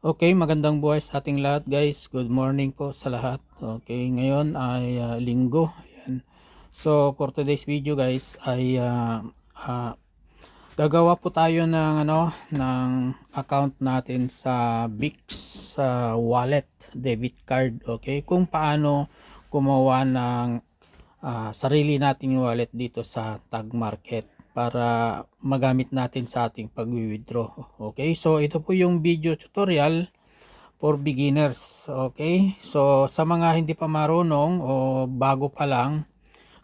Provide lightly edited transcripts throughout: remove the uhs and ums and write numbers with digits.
Okay, magandang buhay sa ating lahat guys. Good morning po sa lahat. Okay, ngayon ay linggo. Ayan. So for today's video guys ay gagawa po tayo ng account natin sa Bix wallet debit card. Okay, kung paano gumawa ng sarili nating wallet dito sa Tag Market para magamit natin sa ating pag-withdraw. Okay, so ito po yung video tutorial for beginners. Okay, so sa mga hindi pa marunong o bago pa lang,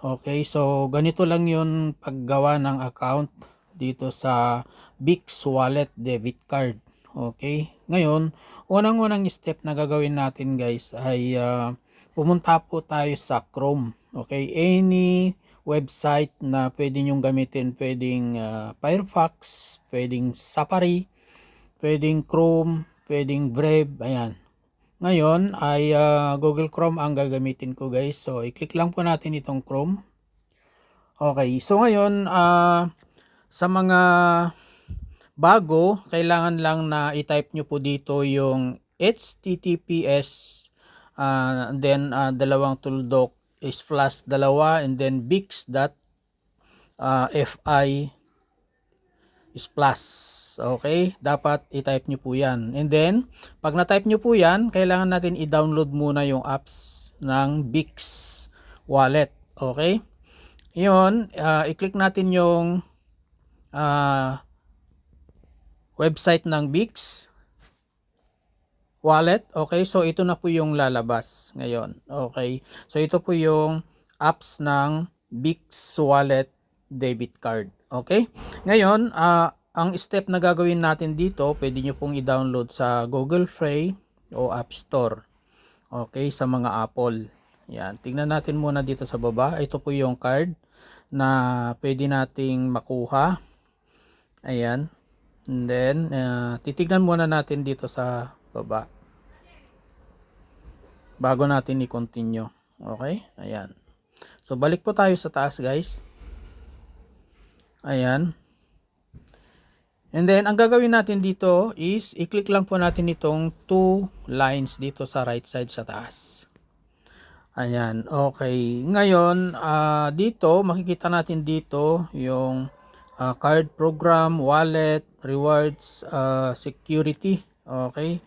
okay, so ganito lang yun paggawa ng account dito sa Bix wallet debit card. Okay, ngayon unang-unang step na gagawin natin guys ay pumunta po tayo sa Chrome. Okay, any website na pwede nyong gamitin, pwedeng Firefox, pwedeng Safari, pwedeng Chrome, pwedeng Brave, ayan. Ngayon ay Google Chrome ang gagamitin ko guys. So i-click lang po natin itong Chrome. Okay, so ngayon sa mga bago, kailangan lang na i-type nyo po dito yung HTTPS then dalawang tuldok is plus dalawa and then bix.fi is plus. Okay, dapat i-type nyo po yan. And then, pag na-type nyo po yan, kailangan natin i-download muna yung apps ng Bix wallet. Okay, yun, i-click natin yung website ng Bix wallet. Okay, so ito na po yung lalabas ngayon. Okay, so ito po yung apps ng Bix wallet debit card. Okay, ngayon ang step na gagawin natin dito, pwede nyo pong i-download sa Google Play o App Store. Okay, sa mga Apple. Yan, tingnan natin muna dito sa baba. Ito po yung card na pwede nating makuha. Ayan. And then, titignan muna natin dito sa baba bago natin i-continue. Okay? Ayan. So, balik po tayo sa taas, guys. Ayan. And then, ang gagawin natin dito is, i-click lang po natin itong 2 lines dito sa right side sa taas. Ayan. Okay. Ngayon, dito, makikita natin dito yung card program, wallet, rewards, security. Okay.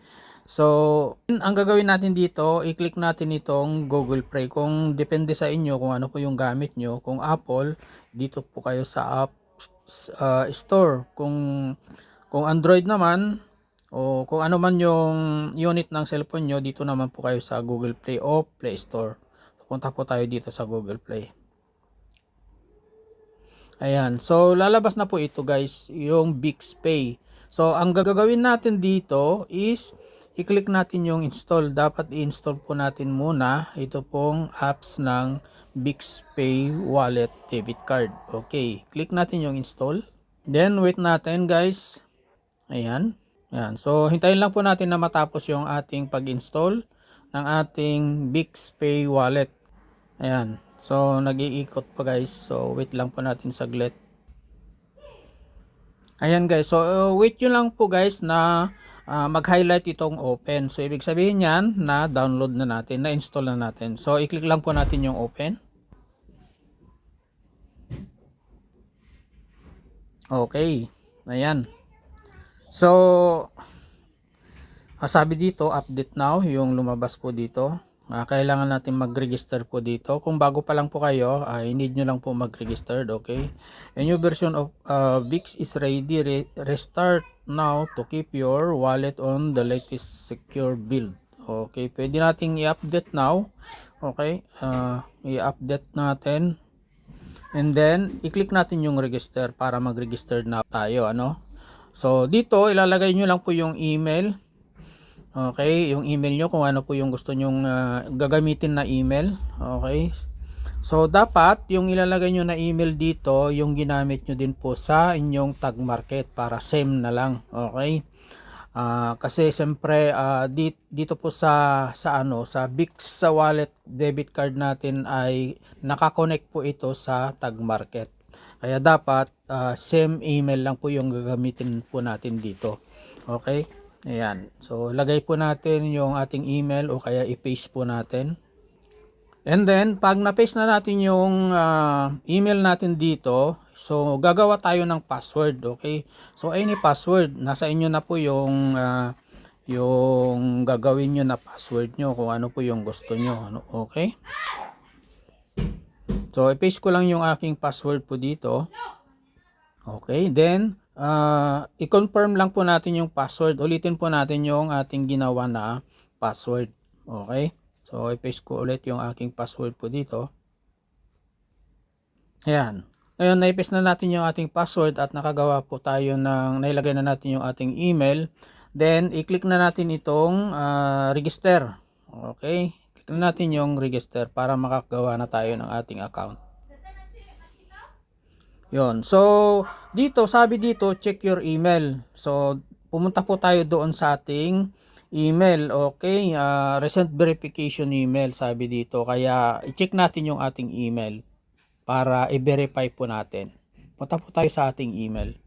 So, ang gagawin natin dito, i-click natin itong Google Play. Kung depende sa inyo kung ano po yung gamit nyo. Kung Apple, dito po kayo sa App Store. Kung Android naman, o kung ano man yung unit ng cellphone nyo, dito naman po kayo sa Google Play o Play Store. Punta po tayo dito sa Google Play. Ayan, so lalabas na po ito guys, yung BixPay. So ang gagawin natin dito is i-click natin yung install. Dapat i-install po natin muna ito pong apps ng BixPay wallet debit card. Okay, click natin yung install. Then wait natin guys. Ayan. Ayan. So hintayin lang po natin na matapos yung ating pag-install ng ating BixPay wallet. Ayan. So, nag-iikot pa guys. So, wait lang po natin saglit. Ayan guys. So, wait nyo lang po guys na mag-highlight itong open. So, ibig sabihin yan na download na natin, na-install na natin. So, i-click lang po natin yung open. Okay. Ayan. So, sabi dito, update now, yung lumabas po dito. Kailangan natin mag-register po dito. Kung bago pa lang po kayo, need nyo lang po mag-register. Okay. A new version of Bix is ready. Restart now to keep your wallet on the latest secure build. Okay. Pwede nating i-update now. Okay. I-update natin. And then, i-click natin yung register para mag-register na tayo. Ano? So, dito, ilalagay nyo lang po yung email. Okay, yung email nyo kung ano po yung gusto nyong gagamitin na email. Okay. So dapat yung ilalagay nyo na email dito, yung ginamit nyo din po sa inyong Tag Market para same na lang. Okay. Kasi siyempre dito po sa Bix sa wallet debit card natin ay nakakonect po ito sa Tag Market. Kaya dapat same email lang po yung gagamitin po natin dito. Okay. Ayan. So, lagay po natin yung ating email o kaya i-paste po natin. And then, pag na-paste na natin yung email natin dito, so gagawa tayo ng password, okay? So, any password, nasa inyo na po yung gagawin nyo na password nyo, kung ano po yung gusto nyo, ano, okay? So, i-paste ko lang yung aking password po dito. Okay, then, i-confirm lang po natin yung password. Ulitin po natin yung ating ginawa na password. Okay? So, i-paste ko ulit yung aking password po dito. Ayan. Ngayon, na-paste na natin yung ating password at nakagawa po tayo nailagay na natin yung ating email. Then, i-click na natin itong register. Okay? Click na natin yung register para makagawa na tayo ng ating account. Yon. So, dito, sabi dito, check your email. So, pumunta po tayo doon sa ating email. Okay? Recent verification email, sabi dito. Kaya, i-check natin yung ating email para i-verify po natin. Punta po tayo sa ating email.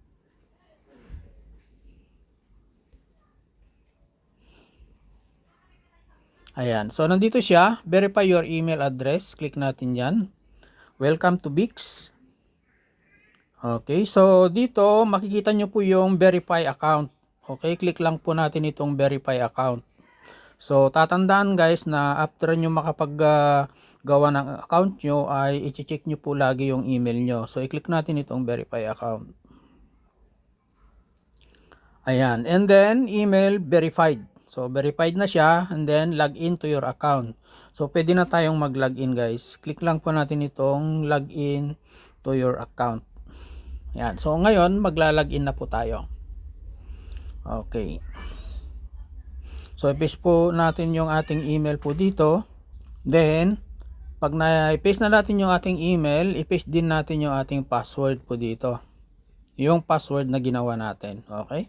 Ayan. So, nandito siya. Verify your email address. Click natin yan. Welcome to Bix. Okay, so dito makikita nyo po yung verify account. Okay, click lang po natin itong verify account. So tatandaan guys na after nyo makapaggawa ng account nyo ay i-check nyo po lagi yung email nyo. So i-click natin itong verify account. Ayan, and then email verified. So verified na siya and then log in to your account. So pwede na tayong mag-login guys. Click lang po natin itong login to your account. Yan. So ngayon magla-login na po tayo. Okay. So i-paste po natin yung ating email po dito. Then pag na-paste na natin yung ating email, i-paste din natin yung ating password po dito. Yung password na ginawa natin. Okay?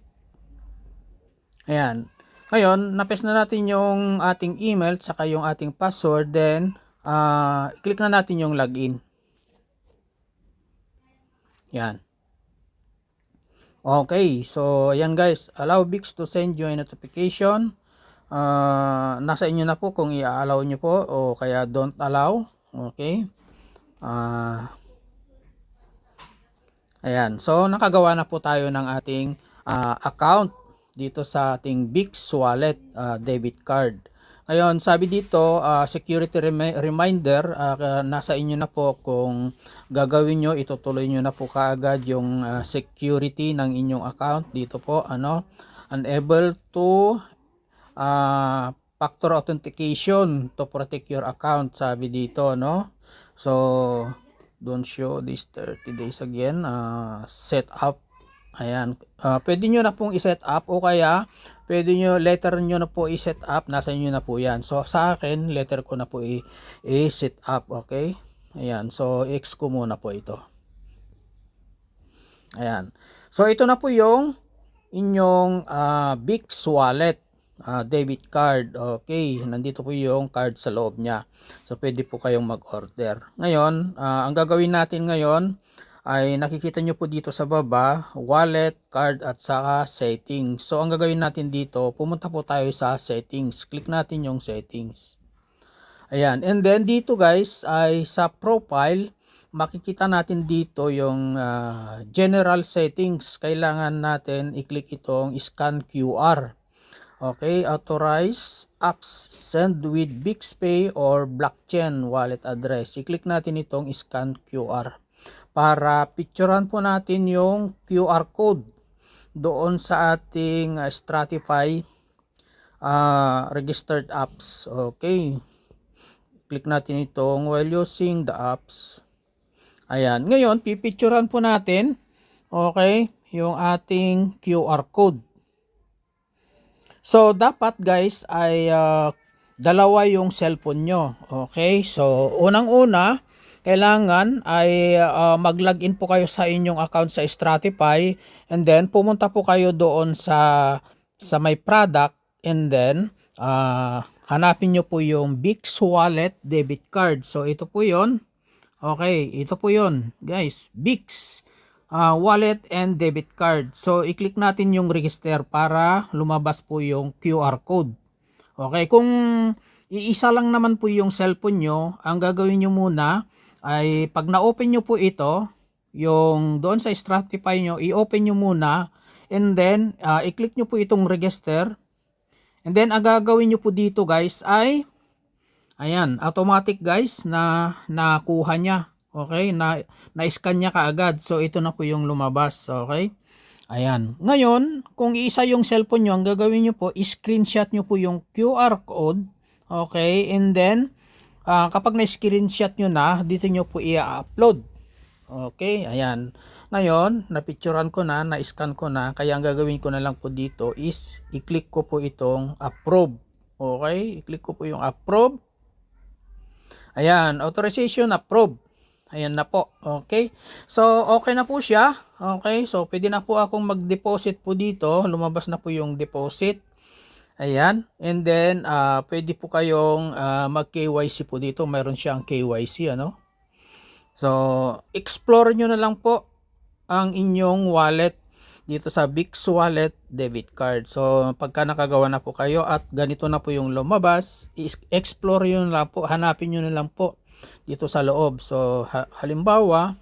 Ayan. Ngayon, na-paste na natin yung ating email saka yung ating password. Then i-click na natin yung login. Yan. Okay, so ayan guys, allow Bix to send you a notification. Nasa inyo na po kung i-allow nyo po o kaya don't allow. Okay. Ayan, so nakagawa na po tayo ng ating account dito sa ating Bix Wallet debit card. Ngayon, sabi dito, security reminder, nasa inyo na po kung gagawin nyo, itutuloy nyo na po kaagad yung security ng inyong account. Dito po, unable to factor authentication to protect your account, sabi dito, no? So, don't show this 30 days again, set up. Ayan, pwede nyo na pong i-set up o kaya pwede nyo, letter nyo na po i-set up, nasa inyo na po yan. So sa akin, letter ko na po i-set up, okay? Ayan, so X ko muna po ito. Ayan, so ito na po yung inyong Bix Wallet debit card. Okay, nandito po yung card sa loob niya. So pwede po kayong mag-order. Ngayon, ang gagawin natin ngayon ay nakikita nyo po dito sa baba, wallet, card at saka settings. So ang gagawin natin dito, pumunta po tayo sa settings. Click natin yung settings. Ayan, and then dito guys ay sa profile, makikita natin dito yung general settings. Kailangan natin i-click itong scan QR. Okay, authorize apps send with BixPay or blockchain wallet address. I-click natin itong scan QR para picturean po natin yung QR code doon sa ating Stratify registered apps. Okay, click natin itong while using the apps. Ayan, ngayon pipicturean po natin, okay, yung ating QR code. So dapat guys ay dalawa yung cellphone nyo. Okay, so unang-una kailangan ay mag-login po kayo sa inyong account sa Stratify and then pumunta po kayo doon sa my product and then hanapin nyo po yung Bix Wallet debit card. So ito po yon. Okay, ito po yon guys, Bix. wallet and debit card. So i-click natin yung register para lumabas po yung QR code. Okay, kung iisa lang naman po yung cellphone nyo, ang gagawin nyo muna ay pag na-open nyo po ito, yung doon sa Stratify nyo, i-open nyo muna and then i-click nyo po itong register and then ang gagawin nyo po dito guys ay ayan, automatic guys na nakuha niya. Okay, na-scan niya kaagad. So ito na po yung lumabas, okay? Ayan. Ngayon, kung iisa yung cellphone nyo, ang gagawin nyo po, screenshot nyo po yung QR code. Okay, and then kapag na-screenshot nyo na, dito nyo po i-upload. Okay, ayan. Ngayon, na-picturean ko na, na-scan ko na, kaya ang gagawin ko na lang po dito is i-click ko po itong approve. Okay, i-click ko po yung approve. Ayan, authorization approve. Ayan na po. Okay. So, okay na po siya. Okay. So, pwede na po akong mag-deposit po dito. Lumabas na po yung deposit. Ayan. And then, pwede po kayong mag-KYC po dito. Mayroon siyang KYC, ano. So, explore nyo na lang po ang inyong wallet dito sa Bix Wallet debit card. So, pagka nakagawa na po kayo at ganito na po yung lumabas, explore nyo na lang po. Hanapin nyo na lang po dito sa loob. So halimbawa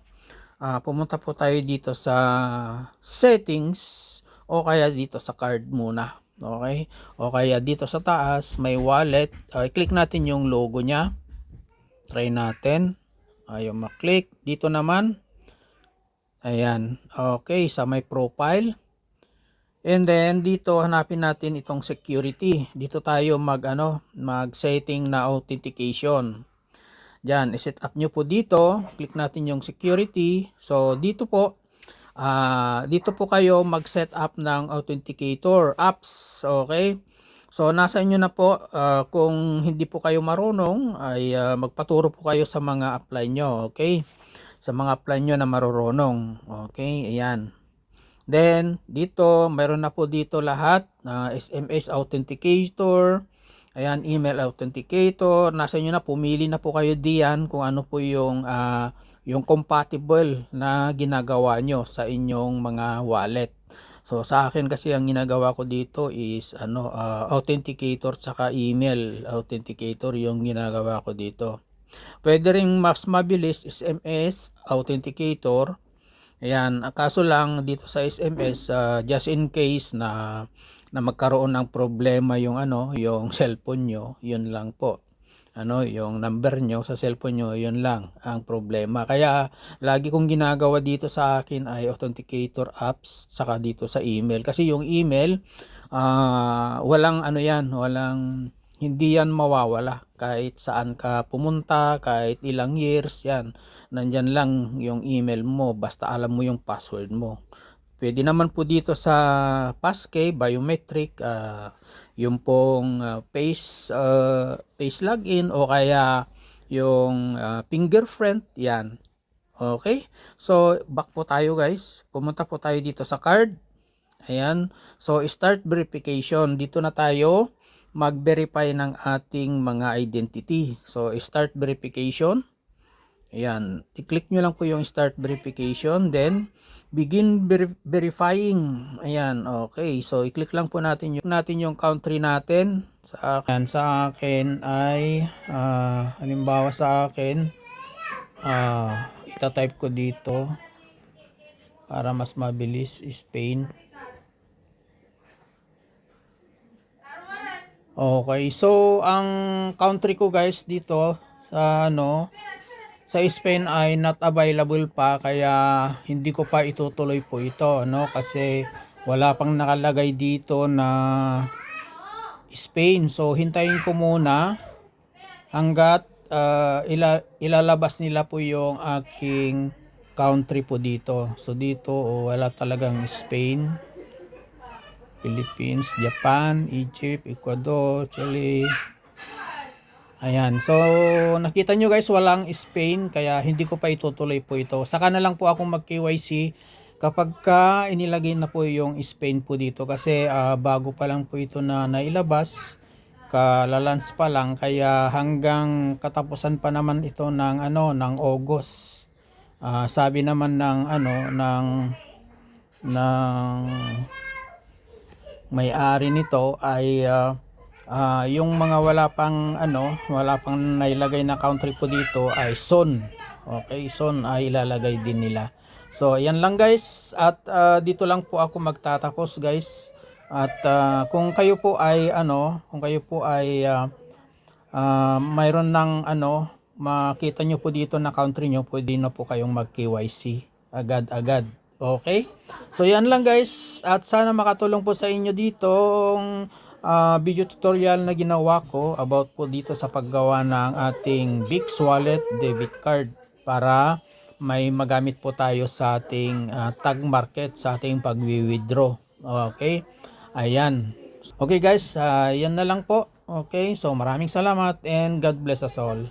pumunta po tayo dito sa settings o kaya dito sa card muna, okay, o kaya dito sa taas may wallet, i-click natin yung logo nya, try natin, ayaw maklik. Dito naman ayan, okay, sa may profile and then dito hanapin natin itong security. Dito tayo mag setting na authentication. Diyan, i-set up nyo po dito. Click natin yung security. So, dito po kayo mag-set up ng authenticator apps. Okay? So, nasa inyo na po. Kung hindi po kayo marunong, ay magpaturo po kayo sa mga apply nyo. Okay? Sa mga apply nyo na marunong. Okay? Ayan. Then, dito, mayroon na po dito lahat. SMS authenticator. Ayan, email authenticator. Nasa inyo na, pumili na po kayo diyan kung ano po yung compatible na ginagawa nyo sa inyong mga wallet. So sa akin kasi ang ginagawa ko dito is authenticator saka email authenticator yung ginagawa ko dito. Pwede ring mas mabilis SMS authenticator. Ayan, kaso lang dito sa SMS just in case na magkaroon ng problema yung yung cellphone nyo, yun lang po. Yung number nyo sa cellphone nyo, yun lang ang problema. Kaya lagi kong ginagawa dito sa akin ay authenticator apps saka dito sa email. Kasi yung email walang walang, hindi yan mawawala kahit saan ka pumunta, kahit ilang years yan. Nandyan lang yung email mo basta alam mo yung password mo. Pwede naman po dito sa passkey, biometric, yung pong face login o kaya yung fingerprint, yan. Okay? So, back po tayo guys. Pumunta po tayo dito sa card. Ayan. So, start verification. Dito na tayo mag-verify ng ating mga identity. So, start verification. Ayan. I-click nyo lang po yung start verification. Then, begin verifying. Ayan, okay. So i-click lang po natin yung country natin. Sa akin ay halimbawa sa akin ita-type ko dito para mas mabilis, Spain. Okay, so ang country ko guys dito sa sa Spain ay not available pa, kaya hindi ko pa itutuloy po ito kasi wala pang nakalagay dito na Spain. So hintayin ko muna hanggat ilalabas nila po yung aking country po dito. So dito wala talagang Spain, Philippines, Japan, Egypt, Ecuador, Chile. Ayan, so nakita nyo guys walang Spain, kaya hindi ko pa itutuloy po ito. Saka na lang po akong mag KYC kapag ka inilagay na po yung Spain po dito, kasi bago pa lang po ito na nailabas, kalalans pa lang, kaya hanggang katapusan pa naman ito ng ng August. Sabi naman ng ng may-ari nito ay yung mga wala pang nailagay na country po dito ay son. Okay, son ay ilalagay din nila. So ayan lang guys, at dito lang po ako magtatapos guys. At kung kayo po ay mayroon ng makita nyo po dito na country nyo, pwede na po kayong mag KYC agad-agad. Okay? So yan lang guys, at sana makatulong po sa inyo dito ang video tutorial na ginawa ko about po dito sa paggawa ng ating BIX Wallet debit card para may magamit po tayo sa ating tag market, sa ating pagwi-withdraw. Okay? Ayan. Okay guys, yan na lang po. Okay, so maraming salamat and God bless us all.